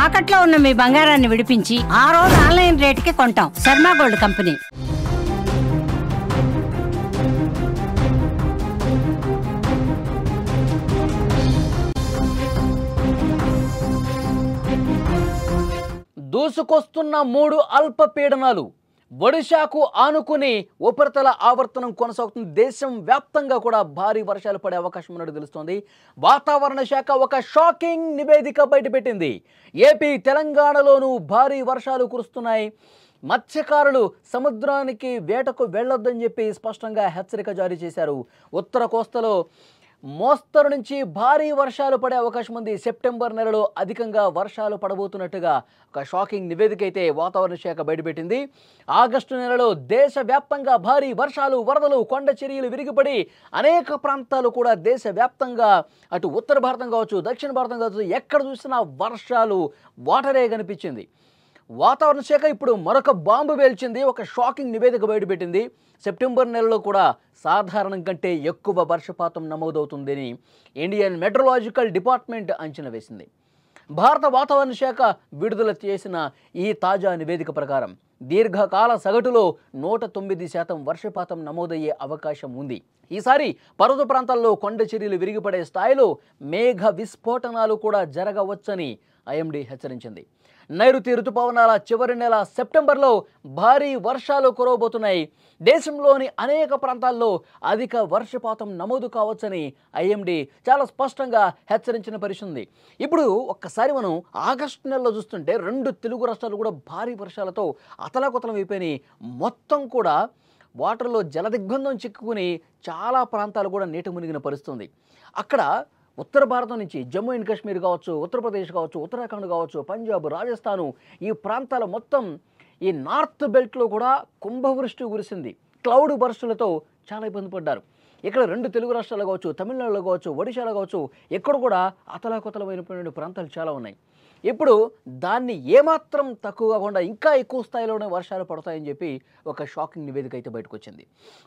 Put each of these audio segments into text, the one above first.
తాకట్లో ఉన్న మీ బంగారాన్ని విడిపించి ఆ రోజు ఆన్లైన్ రేటుకి కొంటాం. Sharma gold company. దూసుకొస్తున్న 3 అల్పపీడనాలు. ఒడిశాకు ఆనుకుని ఉపరితల ఆవర్తనం కొనసాగుతుంది. దేశం వ్యాప్తంగా కూడా భారీ వర్షాలు పడే అవకాశం ఉన్నట్టు తెలుస్తోంది. వాతావరణ శాఖ ఒక షాకింగ్ నివేదిక బయటపెట్టింది. ఏపీ తెలంగాణలోనూ భారీ వర్షాలు కురుస్తున్నాయి. మత్స్యకారులు సముద్రానికి వేటకు వెళ్లొద్దని చెప్పి స్పష్టంగా హెచ్చరిక జారీ చేశారు. ఉత్తర కోస్తాలో మోస్తరు నుంచి భారీ వర్షాలు పడే అవకాశం ఉంది. సెప్టెంబర్ నెలలో అధికంగా వర్షాలు పడబోతున్నట్టుగా ఒక షాకింగ్ నివేదిక అయితే వాతావరణ శాఖ బయటపెట్టింది. ఆగస్టు నెలలో దేశవ్యాప్తంగా భారీ వర్షాలు, వరదలు, కొండ చర్యలు విరిగిపడి అనేక ప్రాంతాలు కూడా దేశవ్యాప్తంగా అటు ఉత్తర భారతం కావచ్చు, దక్షిణ భారతం కావచ్చు, ఎక్కడ చూసినా వర్షాలు, వాటరే కనిపించింది. వాతావరణ శాఖ ఇప్పుడు మరొక బాంబు పేల్చింది. ఒక షాకింగ్ నివేదిక బయటపెట్టింది. సెప్టెంబర్ నెలలో కూడా సాధారణం కంటే ఎక్కువ వర్షపాతం నమోదవుతుందని ఇండియన్ మెట్రలాజికల్ డిపార్ట్మెంట్ అంచనా వేసింది. భారత వాతావరణ శాఖ విడుదల చేసిన ఈ తాజా నివేదిక ప్రకారం దీర్ఘకాల సగటులో 109% వర్షపాతం నమోదయ్యే అవకాశం ఉంది. ఈసారి పర్వత ప్రాంతాల్లో కొండ చర్యలు విరిగిపడే స్థాయిలో మేఘ విస్ఫోటనాలు కూడా జరగవచ్చని ఐఎండీ హెచ్చరించింది. నైరుతి రుతుపవనాల చివరి నెల సెప్టెంబర్లో భారీ వర్షాలు కురవబోతున్నాయి. దేశంలోని అనేక ప్రాంతాల్లో అధిక వర్షపాతం నమోదు కావచ్చని ఐఎండీ చాలా స్పష్టంగా హెచ్చరించిన పరిస్థితి. ఇప్పుడు ఒక్కసారి మనం ఆగస్టు నెలలో చూస్తుంటే 2 తెలుగు రాష్ట్రాలు కూడా భారీ వర్షాలతో అతలాకుతలం అయిపోయినాయి. మొత్తం కూడా వాటర్లో జలదిగ్బంధం చిక్కుకుని చాలా ప్రాంతాలు కూడా నీట మునిగిన పరిస్థితుంది. అక్కడ ఉత్తర భారతం నుంచి జమ్మూ అండ్ కాశ్మీర్ కావచ్చు, ఉత్తరప్రదేశ్ కావచ్చు, ఉత్తరాఖండ్ కావచ్చు, పంజాబ్, రాజస్థాను, ఈ ప్రాంతాల మొత్తం ఈ నార్త్ బెల్ట్లో కూడా కుంభవృష్టి కురిసింది. క్లౌడ్ బర్స్టులతో చాలా ఇబ్బంది పడ్డారు. ఇక్కడ 2 తెలుగు రాష్ట్రాలు కావచ్చు, తమిళనాడులో కావచ్చు, ఒడిశాలో కావచ్చు, ఎక్కడ కూడా అతలాకుతలమైనటువంటి ప్రాంతాలు చాలా ఉన్నాయి. ఇప్పుడు దాన్ని ఏమాత్రం తక్కువ కాకుండా ఇంకా ఎక్కువ స్థాయిలోనే వర్షాలు పడతాయని చెప్పి ఒక షాకింగ్ నివేదిక అయితే బయటకు వచ్చింది.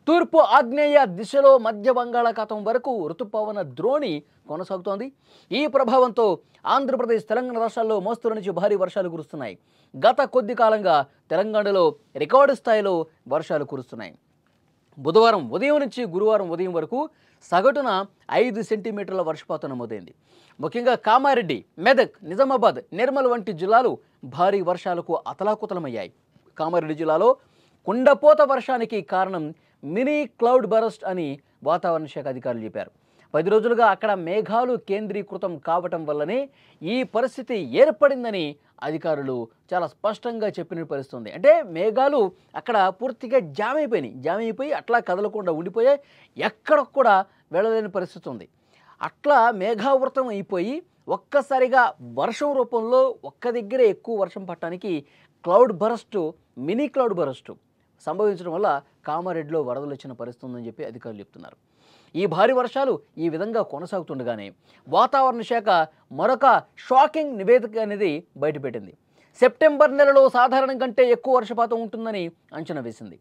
తూర్పు ఆగ్నేయ దిశలో మధ్య బంగాళాఖాతం వరకు ఋతుపవన ద్రోణి కొనసాగుతోంది. ఈ ప్రభావంతో ఆంధ్రప్రదేశ్, తెలంగాణ రాష్ట్రాల్లో మోస్తరు నుంచి భారీ వర్షాలు కురుస్తున్నాయి. గత కొద్ది కాలంగా తెలంగాణలో రికార్డు స్థాయిలో వర్షాలు కురుస్తున్నాయి. బుధవారం ఉదయం నుంచి గురువారం ఉదయం వరకు సగటున 5 సెంటీమీటర్ల వర్షపాతం నమోదైంది. ముఖ్యంగా కామారెడ్డి, మెదక్, నిజామాబాద్, నిర్మల్ వంటి జిల్లాలు భారీ వర్షాలకు అతలాకుతలమయ్యాయి. కామారెడ్డి జిల్లాలో కుండపోత వర్షానికి కారణం మినీ క్లౌడ్ బరస్ట్ అని వాతావరణ శాఖ అధికారులు చెప్పారు. 10 రోజులుగా అక్కడ మేఘాలు కేంద్రీకృతం కావటం వల్లనే ఈ పరిస్థితి ఏర్పడిందని అధికారులు చాలా స్పష్టంగా చెప్పిన పరిస్థితుంది. అంటే మేఘాలు అక్కడ పూర్తిగా జామ్ అయిపోయి అట్లా కదలకుండా ఉండిపోయాయి. ఎక్కడ కూడా వెళ్ళలేని పరిస్థితి ఉంది. అట్లా మేఘావృతం అయిపోయి ఒక్కసారిగా వర్షం రూపంలో ఒక్క దగ్గరే ఎక్కువ వర్షం పట్టడానికి cloud burst, mini cloud burst సంభవించడం వల్ల కామారెడ్డిలో వరదలు వచ్చిన పరిస్థితి ఉందని చెప్పి అధికారులు చెప్తున్నారు. ఈ భారీ వర్షాలు ఈ విధంగా కొనసాగుతుండగానే వాతావరణ శాఖ మరొక షాకింగ్ నివేదిక అనేది బయటపెట్టింది. సెప్టెంబర్ నెలలో సాధారణం కంటే ఎక్కువ వర్షపాతం ఉంటుందని అంచనా వేసింది.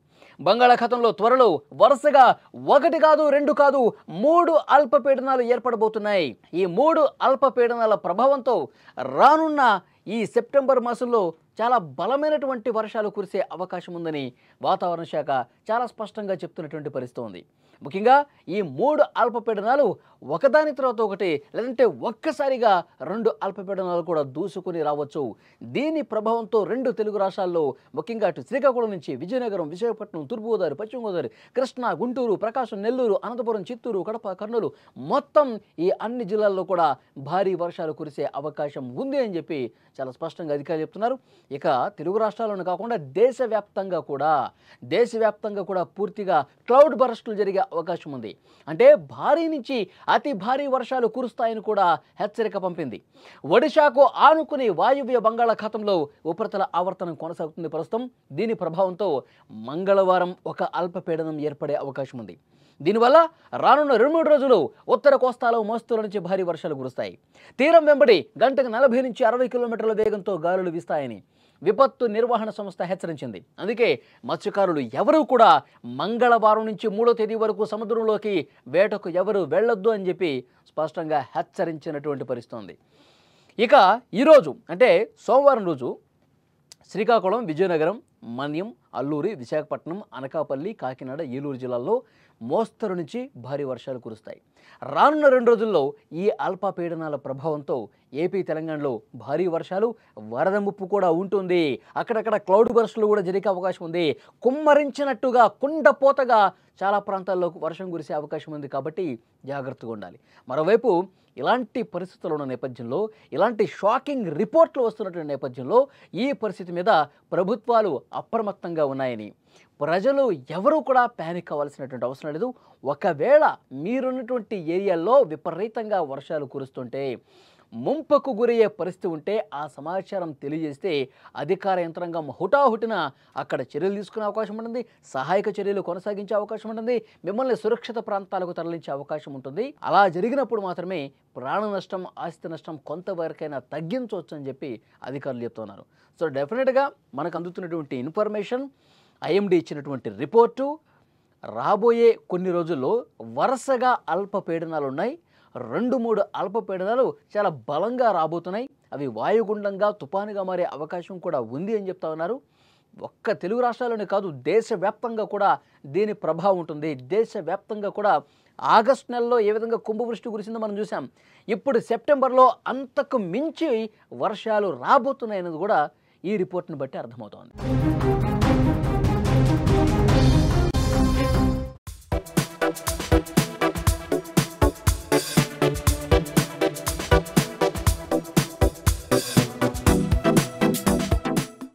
బంగాళాఖాతంలో త్వరలో వరుసగా 1 కాదు 2 కాదు 3 అల్పపీడనాలు ఏర్పడబోతున్నాయి. ఈ 3 అల్పపీడనాల ప్రభావంతో రానున్న ఈ సెప్టెంబర్ మాసంలో చాలా బలమైనటువంటి వర్షాలు కురిసే అవకాశం ఉందని వాతావరణ శాఖ చాలా స్పష్టంగా చెప్తున్నటువంటి పరిస్థితి ఉంది. ముఖ్యంగా ఈ 3 అల్పపీడనాలు ఒకదాని తర్వాత ఒకటి, లేదంటే ఒక్కసారిగా 2 అల్పపీడనాలు కూడా దూసుకుని రావచ్చు. దీని ప్రభావంతో 2 తెలుగు రాష్ట్రాల్లో ముఖ్యంగా అటు శ్రీకాకుళం నుంచి విజయనగరం, విశాఖపట్నం, తూర్పుగోదావరి, పశ్చిమ గోదావరి, కృష్ణా, గుంటూరు, ప్రకాశం, నెల్లూరు, అనంతపురం, చిత్తూరు, కడప, కర్నూలు మొత్తం ఈ అన్ని జిల్లాల్లో కూడా భారీ వర్షాలు కురిసే అవకాశం ఉంది అని చెప్పి చాలా స్పష్టంగా అధికారులు చెప్తున్నారు. ఇక తెలుగు రాష్ట్రాల్లోనే కాకుండా దేశవ్యాప్తంగా కూడా పూర్తిగా క్లౌడ్ బరస్టులు జరిగే అవకాశం ఉంది. అంటే భారీ నుంచి అతి భారీ వర్షాలు కురుస్తాయని కూడా హెచ్చరిక పంపింది. ఒడిశాకు ఆనుకుని వాయువ్య బంగాళాఖాతంలో ఉపరితల ఆవర్తనం కొనసాగుతుంది ప్రస్తుతం. దీని ప్రభావంతో మంగళవారం ఒక అల్పపీడనం ఏర్పడే అవకాశం ఉంది. దీనివల్ల రానున్న 2-3 రోజులు ఉత్తర కోస్తాలో మోస్తరు నుంచి భారీ వర్షాలు కురుస్తాయి. తీరం వెంబడి గంటకు 40 నుంచి 60 కిలోమీటర్ల వేగంతో గాలులు వీస్తాయని విపత్తు నిర్వహణ సంస్థ హెచ్చరించింది. అందుకే మత్స్యకారులు ఎవరూ కూడా మంగళవారం నుంచి 3వ తేదీ వరకు సముద్రంలోకి వేటకు ఎవరు వెళ్ళొద్దు అని చెప్పి స్పష్టంగా హెచ్చరించినటువంటి పరిస్థితి ఉంది. ఇక ఈరోజు అంటే సోమవారం రోజు శ్రీకాకుళం, విజయనగరం, మన్యం, అల్లూరి, విశాఖపట్నం, అనకాపల్లి, కాకినాడ, ఏలూరు జిల్లాల్లో మోస్తరు నుంచి భారీ వర్షాలు కురుస్తాయి. రానున్న 2 రోజుల్లో ఈ అల్పపీడనాల ప్రభావంతో ఏపీ, తెలంగాణలో భారీ వర్షాలు, వరద ముప్పు కూడా ఉంటుంది. అక్కడక్కడ క్లౌడ్ బర్స్టులు కూడా జరిగే అవకాశం ఉంది. కుమ్మరించినట్టుగా కుండపోతగా చాలా ప్రాంతాల్లో వర్షం కురిసే అవకాశం ఉంది. కాబట్టి జాగ్రత్తగా ఉండాలి. మరోవైపు ఇలాంటి పరిస్థితులు ఉన్న నేపథ్యంలో, ఇలాంటి షాకింగ్ రిపోర్ట్లు వస్తున్నటువంటి నేపథ్యంలో ఈ పరిస్థితి మీద ప్రభుత్వాలు అప్రమత్తంగా ఉన్నాయని, ప్రజలు ఎవరూ కూడా ప్యానిక్ అవ్వాల్సినటువంటి అవసరం లేదు. ఒకవేళ మీరున్నటువంటి ఏరియాల్లో విపరీతంగా వర్షాలు కురుస్తుంటే, ముంపుకు గురయ్యే పరిస్థితి ఉంటే ఆ సమాచారం తెలియజేస్తే అధికార యంత్రాంగం హుటాహుటిన అక్కడ చర్యలు తీసుకునే అవకాశం ఉంటుంది. సహాయక చర్యలు కొనసాగించే అవకాశం ఉంటుంది. మిమ్మల్ని సురక్షిత ప్రాంతాలకు తరలించే అవకాశం ఉంటుంది. అలా జరిగినప్పుడు మాత్రమే ప్రాణ నష్టం, ఆస్తి నష్టం కొంతవరకైనా తగ్గించవచ్చు అని చెప్పి అధికారులు చెప్తున్నారు. సో డెఫినెట్గా మనకు అందుతున్నటువంటి ఇన్ఫర్మేషన్, ఐఎండీ ఇచ్చినటువంటి రిపోర్టు, రాబోయే కొన్ని రోజుల్లో వరుసగా అల్పపీడనాలు ఉన్నాయి. 2-3 అల్పపీడనాలు చాలా బలంగా రాబోతున్నాయి. అవి వాయుగుండంగా, తుపానుగా మారే అవకాశం కూడా ఉంది అని చెప్తా ఉన్నారు. ఒక్క తెలుగు రాష్ట్రాల్లోనే కాదు, దేశవ్యాప్తంగా కూడా దీని ప్రభావం ఉంటుంది. దేశవ్యాప్తంగా కూడా ఆగస్టు నెలలో ఏ విధంగా కుంభవృష్టి కురిసిందో మనం చూసాం. ఇప్పుడు సెప్టెంబర్లో అంతకు మించి వర్షాలు రాబోతున్నాయన్నది కూడా ఈ రిపోర్ట్ని బట్టి అర్థమవుతోంది.